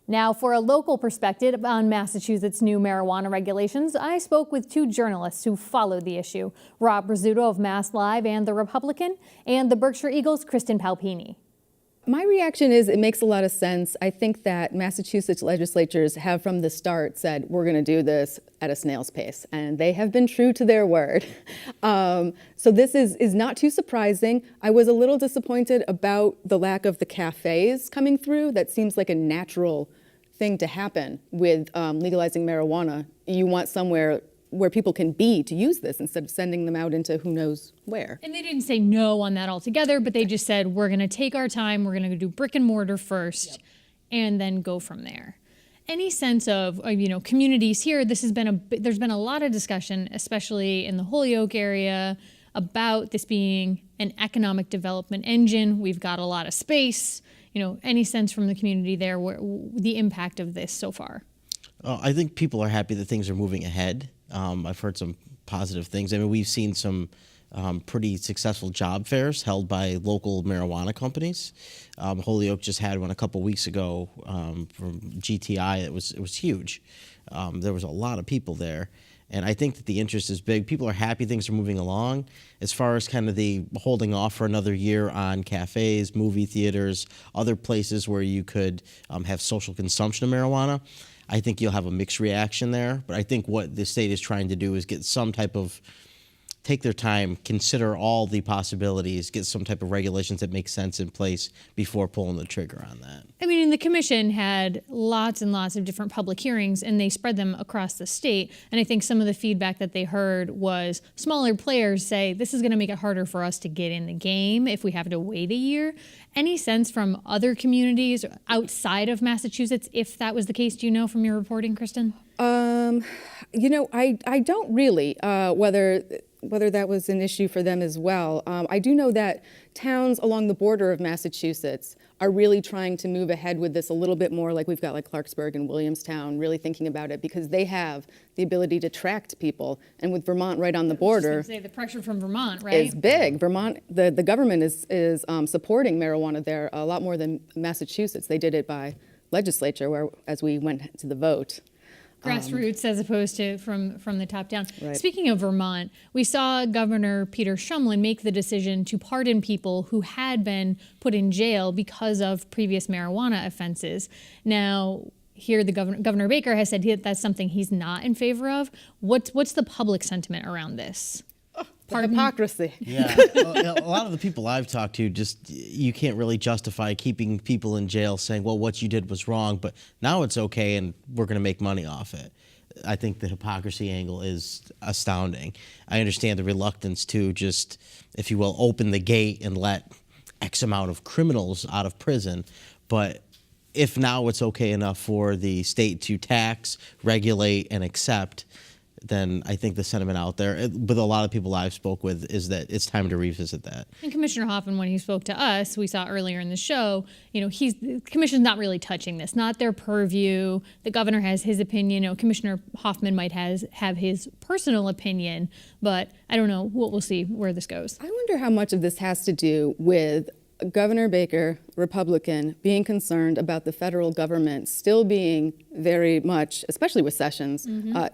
Now, for a local perspective on Massachusetts' new marijuana regulations, I spoke with two journalists who followed the issue, Rob Rizzuto of MassLive and The Republican, and the Berkshire Eagle's Kristin Palpini. My reaction is it makes a lot of sense. I think that Massachusetts legislatures have from the start said, we're going to do this at a snail's pace, and they have been true to their word. So this is not too surprising. I was a little disappointed about the lack of the cafes coming through. That seems like a natural thing to happen with legalizing marijuana. You want somewhere where people can be to use this instead of sending them out into who knows where. And they didn't say no on that altogether, but they just said, we're going to take our time, we're going to do brick and mortar first, and then go from there. Any sense of, communities here, there's been a lot of discussion, especially in the Holyoke area, about this being an economic development engine. We've got a lot of space. Any sense from the community there, the impact of this so far? I think people are happy that things are moving ahead. I've heard some positive things. I mean, we've seen some pretty successful job fairs held by local marijuana companies. Holyoke just had one a couple weeks ago from GTI. It was huge. There was a lot of people there. And I think that the interest is big. People are happy things are moving along. As far as kind of the holding off for another year on cafes, movie theaters, other places where you could have social consumption of marijuana, I think you'll have a mixed reaction there. But I think what the state is trying to do is get some type of, take their time, consider all the possibilities, get some type of regulations that make sense in place before pulling the trigger on that. I mean, the commission had lots and lots of different public hearings, and they spread them across the state. And I think some of the feedback that they heard was smaller players say, this is going to make it harder for us to get in the game if we have to wait a year. Any sense from other communities outside of Massachusetts, if that was the case, do you know from your reporting, Kristin? I don't really, whether that was an issue for them as well. I do know that towns along the border of Massachusetts are really trying to move ahead with this a little bit more, like we've got like Clarksburg and Williamstown really thinking about it because they have the ability to attract people. And with Vermont right on the border, I was just gonna say, the pressure from Vermont, right? Is big. Vermont, the government is supporting marijuana there a lot more than Massachusetts. They did it by legislature as we went to the vote. Grassroots as opposed to from the top down. Right. Speaking of Vermont, we saw Governor Peter Shumlin make the decision to pardon people who had been put in jail because of previous marijuana offenses. Now, here the Governor Baker has said that's something he's not in favor of. What's the public sentiment around this? Hypocrisy. Yeah, a lot of the people I've talked to you can't really justify keeping people in jail saying, well, what you did was wrong, but now it's okay and we're going to make money off it. I think the hypocrisy angle is astounding. I understand the reluctance to just, if you will, open the gate and let X amount of criminals out of prison, but if now it's okay enough for the state to tax, regulate, and accept, then I think the sentiment out there, with a lot of people I've spoke with, is that it's time to revisit that. And Commissioner Hoffman, when he spoke to us, we saw earlier in the show, the commission's not really touching this, not their purview. The governor has his opinion. Commissioner Hoffman might have his personal opinion, but I don't know. We'll see where this goes. I wonder how much of this has to do with Governor Baker, Republican, being concerned about the federal government still being very much, especially with Sessions,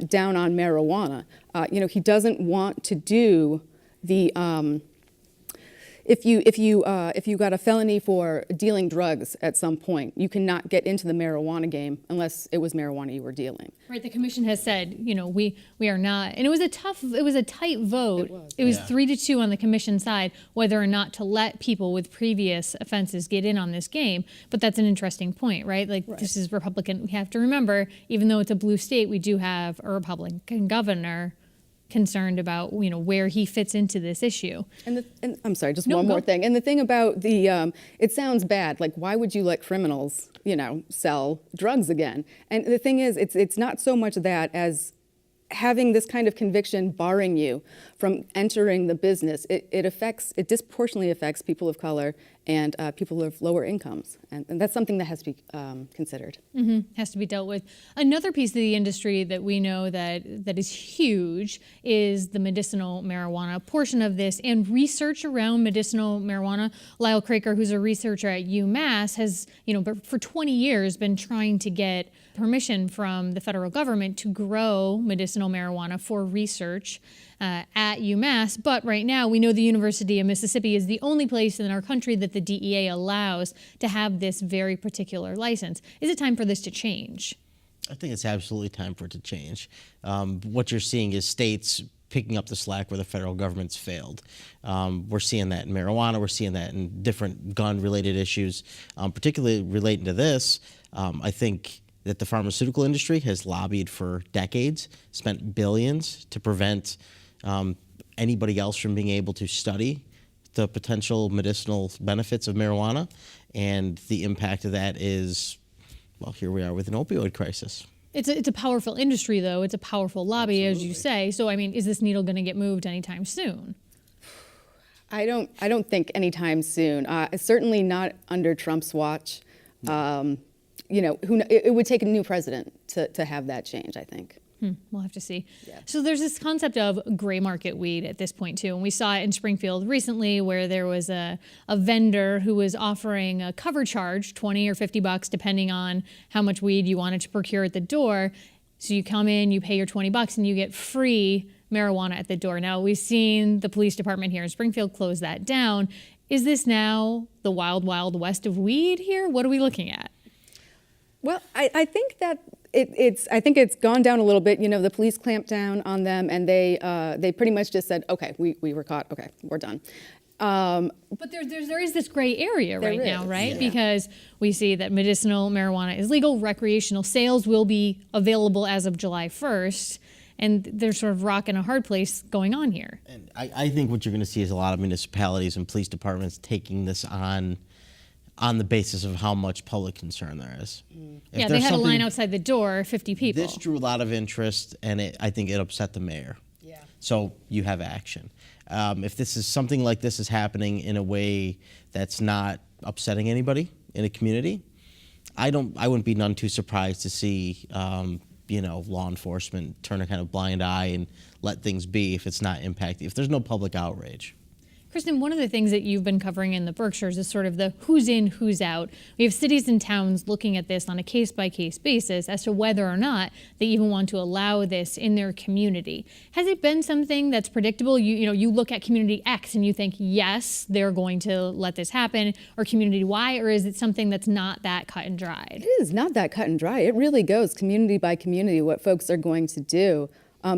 down on marijuana. He doesn't want to do the if you got a felony for dealing drugs at some point, you cannot get into the marijuana game unless it was marijuana you were dealing. Right. The commission has said, we are not, and it was a tight vote. It was 3-2 on the commission side, whether or not to let people with previous offenses get in on this game. But that's an interesting point, right? This is Republican. We have to remember, even though it's a blue state, we do have a Republican governor concerned about where he fits into this issue. And I'm sorry, just one more thing. And the thing about it sounds bad. Like, why would you let criminals, sell drugs again? And the thing is, it's not so much that as having this kind of conviction barring you from entering the business. It disproportionately affects people of color and people of lower incomes. And that's something that has to be considered. Has to be dealt with. Another piece of the industry that we know that is huge is the medicinal marijuana portion of this, and research around medicinal marijuana. Lyle Craker, who's a researcher at UMass, has, for 20 years been trying to get permission from the federal government to grow medicinal marijuana for research at UMass. But right now, we know the University of Mississippi is the only place in our country that the DEA allows to have this very particular license. Is it time for this to change? I think it's absolutely time for it to change. What you're seeing is states picking up the slack where the federal government's failed. We're seeing that in marijuana. We're seeing that in different gun-related issues, particularly relating to this. I think that the pharmaceutical industry has lobbied for decades, spent billions to prevent anybody else from being able to study the potential medicinal benefits of marijuana. And the impact of that is, well, here we are with an opioid crisis. It's a powerful industry, though. It's a powerful lobby, Absolutely. As you say. So, is this needle going to get moved anytime soon? I don't think anytime soon. Certainly not under Trump's watch. It would take a new president to have that change, I think. We'll have to see. Yeah. So there's this concept of gray market weed at this point, too. And we saw it in Springfield recently, where there was a vendor who was offering a cover charge, $20 or $50, depending on how much weed you wanted to procure at the door. So you come in, you pay your $20, and you get free marijuana at the door. Now, we've seen the police department here in Springfield close that down. Is this now the wild, wild west of weed here? What are we looking at? Well, I think that it's gone down a little bit. The police clamped down on them, and they pretty much just said, okay, we were caught. Okay, we're done. But there is this gray area right now, right? Yeah. Because we see that medicinal marijuana is legal. Recreational sales will be available as of July 1st. And there's sort of rock and a hard place going on here. And I think what you're going to see is a lot of municipalities and police departments taking this on the basis of how much public concern there is. Yeah, they had a line outside the door, 50 people. This drew a lot of interest, and I think it upset the mayor. Yeah. So you have action. If this is something like this is happening in a way that's not upsetting anybody in a community, I wouldn't be none too surprised to see law enforcement turn a kind of blind eye and let things be if it's not impacting, if there's no public outrage. Kristin, one of the things that you've been covering in the Berkshires is sort of the who's in, who's out. We have cities and towns looking at this on a case-by-case basis as to whether or not they even want to allow this in their community. Has it been something that's predictable? You look at community X and you think, yes, they're going to let this happen, or community Y, or is it something that's not that cut and dried? It is not that cut and dry. It really goes community by community what folks are going to do.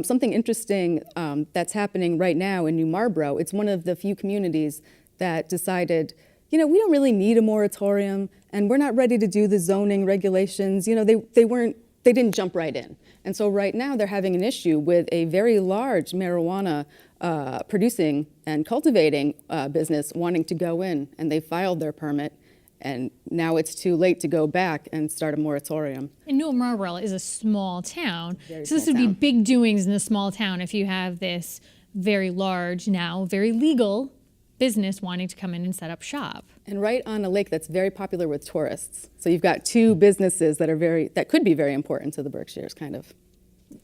Something interesting that's happening right now in New Marlboro, it's one of the few communities that decided, we don't really need a moratorium, and we're not ready to do the zoning regulations. They didn't jump right in. And so right now they're having an issue with a very large marijuana producing and cultivating business wanting to go in, and they filed their permit. And now it's too late to go back and start a moratorium. And New Marlboro is a small town. Very so this would be big doings in a small town if you have this very large, now very legal business wanting to come in and set up shop. And right on a lake that's very popular with tourists. So you've got two businesses that could be very important to the Berkshires, kind of.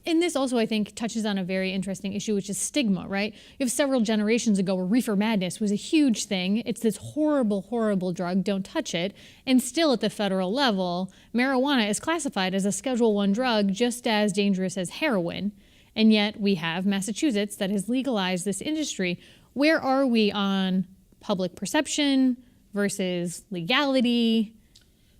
And this also, I think, touches on a very interesting issue, which is stigma, right? You have several generations ago where reefer madness was a huge thing. It's this horrible, horrible drug. Don't touch it. And still at the federal level, marijuana is classified as a Schedule I drug, just as dangerous as heroin. And yet we have Massachusetts that has legalized this industry. Where are we on public perception versus legality?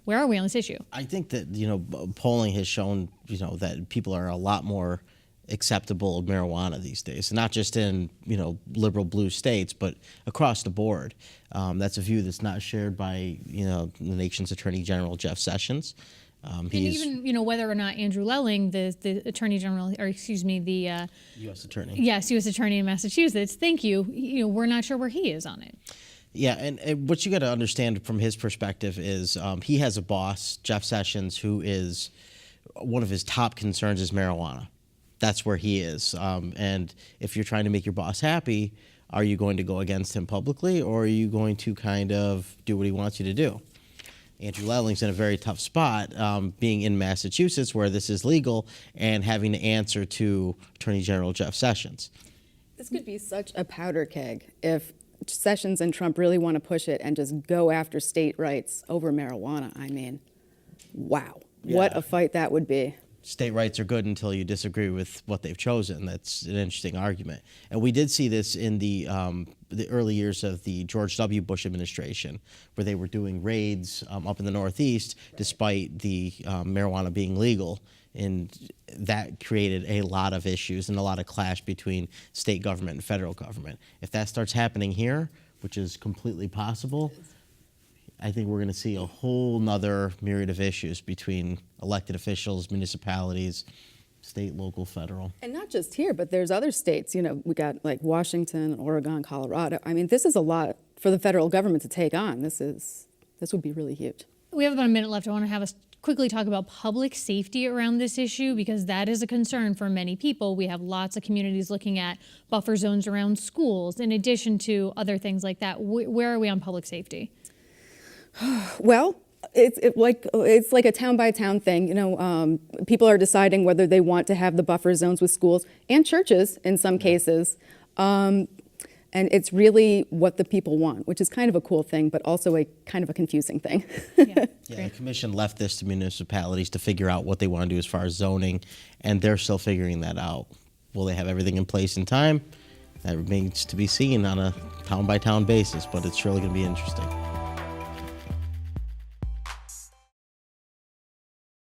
Where are we on this issue? I think that, polling has shown, that people are a lot more acceptable of marijuana these days, not just in, liberal blue states, but across the board. That's a view that's not shared by, the nation's Attorney General, Jeff Sessions. And even, whether or not Andrew Lelling, the Attorney General, or excuse me, the U.S. Attorney. Yes, U.S. Attorney in Massachusetts. Thank you. We're not sure where he is on it. Yeah, and what you got to understand from his perspective is he has a boss, Jeff Sessions, who is one of his top concerns is marijuana. That's where he is. And if you're trying to make your boss happy, Are you going to go against him publicly, or are you going to kind of do what he wants you to do? Andrew Lelling's in a very tough spot, being in Massachusetts where this is legal and having to answer to Attorney General Jeff Sessions. This could be such a powder keg if Sessions and Trump really want to push it and just go after state rights over marijuana. I mean, wow, what a fight that would be. State rights are good until you disagree with what they've chosen. That's an interesting argument. And we did see this in the early years of the George W. Bush administration, where they were doing raids up in the Northeast despite the marijuana being legal. And that created a lot of issues and a lot of clash between state government and federal government. If that starts happening here, which is completely possible, I think we're going to see a whole nother myriad of issues between elected officials, municipalities, state, local, federal. And not just here, but there's other states. You know, we got like Washington, Oregon, Colorado. I mean, this is a lot for the federal government to take on. This would be really huge. We have about a minute left. I want to have us quickly talk about public safety around this issue, because that is a concern for many people. We have lots of communities looking at buffer zones around schools, in addition to other things like that. Where are we on public safety? Well, it's like a town by town thing. You know, people are deciding whether they want to have the buffer zones with schools and churches in some cases. And it's really what the people want, which is kind of a cool thing, but also a kind of a confusing thing. Yeah, the commission left this to municipalities to figure out what they want to do as far as zoning, and they're still figuring that out. Will they have everything in place in time? That remains to be seen on a town by town basis, but it's really going to be interesting.